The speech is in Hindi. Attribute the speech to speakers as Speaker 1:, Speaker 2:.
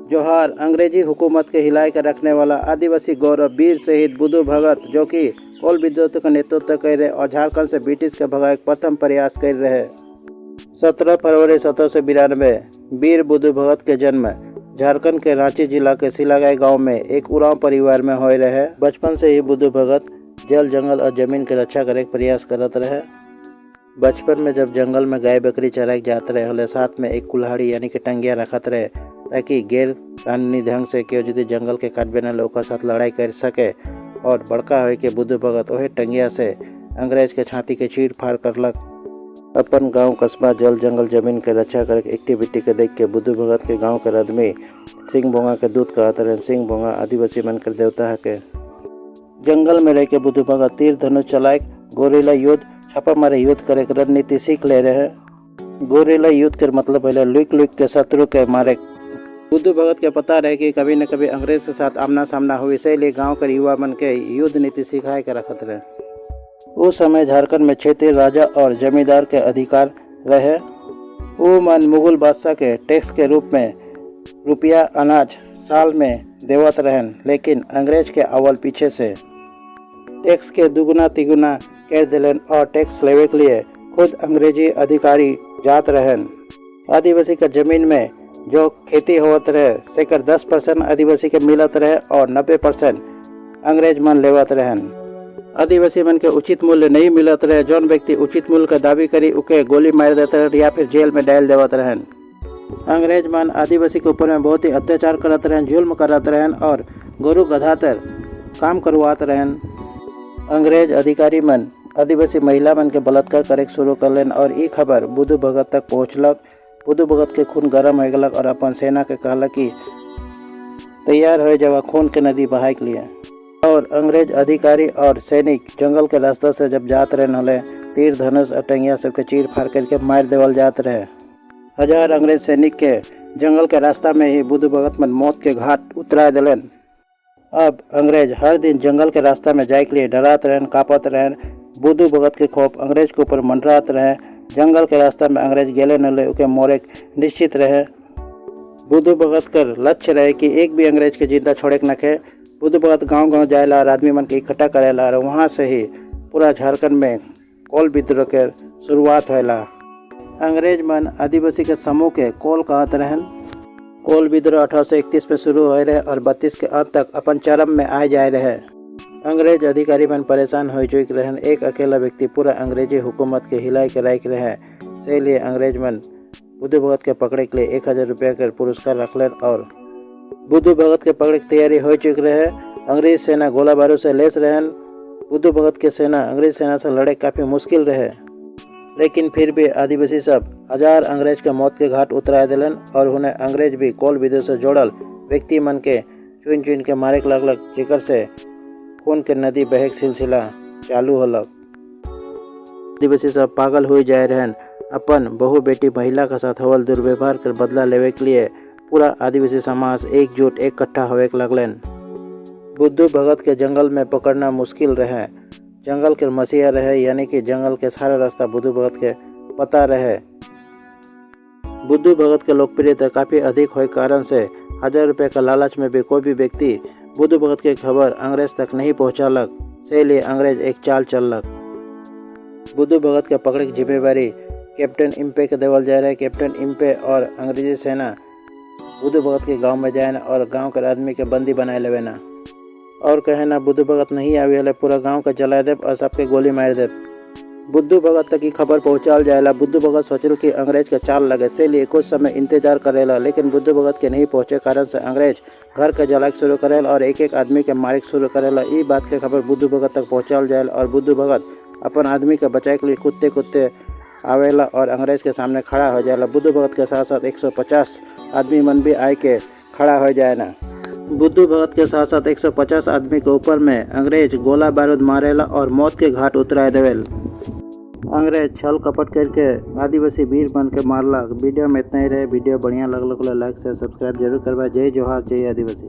Speaker 1: जोहार। अंग्रेजी हुकूमत के हिलाए कर रखने वाला आदिवासी गौरव वीर शहीद बुद्धू भगत, जो कि कोल विद्रोह का नेतृत्व कर रहे और झारखंड से ब्रिटिश के भगाए प्रथम प्रयास कर रहे। 17 फरवरी 1792 वीर बुद्धू भगत के जन्म झारखंड के रांची जिला के सिलागाई गांव में एक उरांव परिवार में हो रहे। बचपन से ही बुद्धू भगत जल जंगल और जमीन की रक्षा करे प्रयास करते रहे। बचपन में जब जंगल में गाय बकरी चराए जाते रहे हले, साथ में एक कुल्हाड़ी यानी कि टंगिया रखत रहे, ताकि गैर कानूनी ढंग से केहू यदि जंगल के काटबे न लोग साथ लड़ाई कर सके। और बड़का हो के बुद्धू भगत वही टंगिया से अंग्रेज के छाती के चीर फाड़ करलक। अपन गांव कस्बा जल जंगल जमीन के रक्षा करे एक्टिविटी के देख के बुद्धू भगत के गांव के आदमी सिंह बोंगा के दूध कहते रहे। सिंह बोंगा आदिवासी मन कर देवता है के। जंगल में रह के बुद्धू भगत तीर धनुष चलाए, गोरिल्ला युद्ध, छापा मारे युद्ध करे रणनीति सीख ले रहे। गोरिल्ला युद्ध के मतलब पहले लुक के शत्रु के मारे। बुद्धू भगत के पता रहे कि कभी न कभी अंग्रेज के साथ आमना सामना हो, इसीलिए गांव के युवा मन के युद्ध नीति सिखाए के रखत रहे। उस समय झारखंड में क्षेत्रीय राजा और जमींदार के अधिकार रहे। वो मन मुगल बादशाह के टैक्स के रूप में रुपया अनाज साल में देवत रहन, लेकिन अंग्रेज के अव्वल पीछे से टैक्स के दुगुना तिगुना कर दिलन और टैक्स लेवे के लिए खुद अंग्रेजी अधिकारी जात रहन। आदिवासी का जमीन में जो खेती होत रहे सेकर 10% आदिवासी के मिलत रहे और 90% अंग्रेज मन लेवत रहन। आदिवासी मन के उचित मूल्य नहीं मिलत रहे। जौन व्यक्ति उचित मूल्य का दावी करी उके गोली मार देते रहे या फिर जेल में डाल देवत रहन। अंग्रेज मन आदिवासी के ऊपर में बहुत ही अत्याचार करत रहन, जुल्म करत रहन और गोरु गधा तर काम करवात रहन। अंग्रेज अधिकारी मन आदिवासी महिला मन के बलात्कार करे शुरू करलन और ई खबर बुद्धू भगत तक पहुँचलक। बुद्धू भगत के खून गर्म हो गलक और अपन सेना के कहलक कि तैयार हो जावा खून के नदी बहाए के लिए। और अंग्रेज अधिकारी और सैनिक जंगल के रास्ता से जब जात रहन हले, तीर धनुष और टंगिया सबके चीर फाड़ करके मार देवल जात रहे। हजार अंग्रेज सैनिक के जंगल के रास्ता में ही बुद्धू भगत मन मौत के घाट उतरा दिलन। अब अंग्रेज हर दिन जंगल के रास्ता में जाए के लिए डरात रहन, कापत रहन। बुद्धू भगत के खौफ अंग्रेज के ऊपर मंडरात रहे। जंगल के रास्ता में अंग्रेज गेले न ले उके मोरे निश्चित रहे। बुद्धू भगत कर लक्ष्य रहे कि एक भी अंग्रेज के जिंदा छोड़े के नखे। बुद्धू भगत गांव गांव जाएला और आदमी मन के इकट्ठा करेला और वहाँ से ही पूरा झारखंड में कोल विद्रोह के शुरुआत होला। अंग्रेज मन आदिवासी के समूह के कोल कहत रहन। कोल विद्रोह 1831 में शुरू हो रहे और 32 के अंत तक अपन चरम में आ जाए रहे। अंग्रेज अधिकारी मन परेशान हो चुके रहन। एक अकेला व्यक्ति पूरा अंग्रेजी हुकूमत के हिलाए के राख रहे। इसलिए अंग्रेज मन बुद्धू भगत के पकड़े के लिए 1000 रुपया के पुरस्कार रखलन और बुद्धू भगत के पकड़े की तैयारी हो चुकी रहे। अंग्रेज सेना गोला बारूद से लैस रहन। बुद्धू भगत के सेना अंग्रेज सेना से लड़े काफ़ी मुश्किल रहे, लेकिन फिर भी आदिवासी सब हजार अंग्रेज के मौत के घाट उतरा दिलन और उन्हें अंग्रेज भी कोल विद्रोह से जोड़ल व्यक्ति मन के चुन चुन के मारे के लगलक, जिकर से खून के नदी बहे के सिलसिला चालू होलक। आदिवासी सब पागल हो जाए रहन। अपन बहु बेटी महिला के साथ हवल दुर्व्यवहार कर बदला लेवे के लिए पूरा आदिवासी समाज एकजुट इकट्ठा होवे के लगलन। बुद्धू भगत के जंगल में पकड़ना मुश्किल रहे। जंगल के मसीहा रहे, यानी कि जंगल के सारा रास्ता बुद्धू भगत के पता रहे। बुद्धू भगत के लोकप्रियता काफ़ी अधिक होने कारण से 1000 रुपये का लालच में भी कोई भी व्यक्ति बुद्धू भगत के खबर अंग्रेज तक नहीं पहुंचालक। इसलिए अंग्रेज एक चाल चललक। बुद्धू भगत के पकड़े की जिम्मेवारी कैप्टन इम्पे के देवल जा रहे। कैप्टन इम्पे और अंग्रेजी सेना बुद्धू भगत के गांव में जाए और गांव के आदमी के बंदी बनाए लेवे ना और कहे ना बुद्धू भगत नहीं आवे हले, पूरा गांव के जला देव और सबके गोली मार देव। बुद्धू भगत तक की खबर पहुंचाल जाएला। बुद्धू भगत सोचल कि अंग्रेज के चाल लगे, इसलिए कुछ समय इंतजार करेला, लेकिन बुद्धू भगत के नहीं पहुंचे कारण से अंग्रेज घर के जलाए शुरू करेला और एक एक आदमी के मारे शुरू करेला। ये बात के खबर बुद्धू भगत तक पहुंचाल जाएला और बुद्धू भगत अपन आदमी के बचाए के लिए कुत्ते कुत्ते आवेला और अंग्रेज के सामने खड़ा हो जाएला। बुद्धू भगत के साथ साथ 150 आदमी मन भी आए के खड़ा हो जाए ना। बुद्धू भगत के साथ साथ 150 आदमी के ऊपर में अंग्रेज गोला बारूद मारेला और मौत के घाट उतरा देवेल। अंग्रेज छल कपट करके आदिवासी वीर बन के मारला। वीडियो में इतना ही रहे। वीडियो बढ़िया लगल लाइक से सब्सक्राइब जरूर करवा। जय जोहार, जय आदिवासी।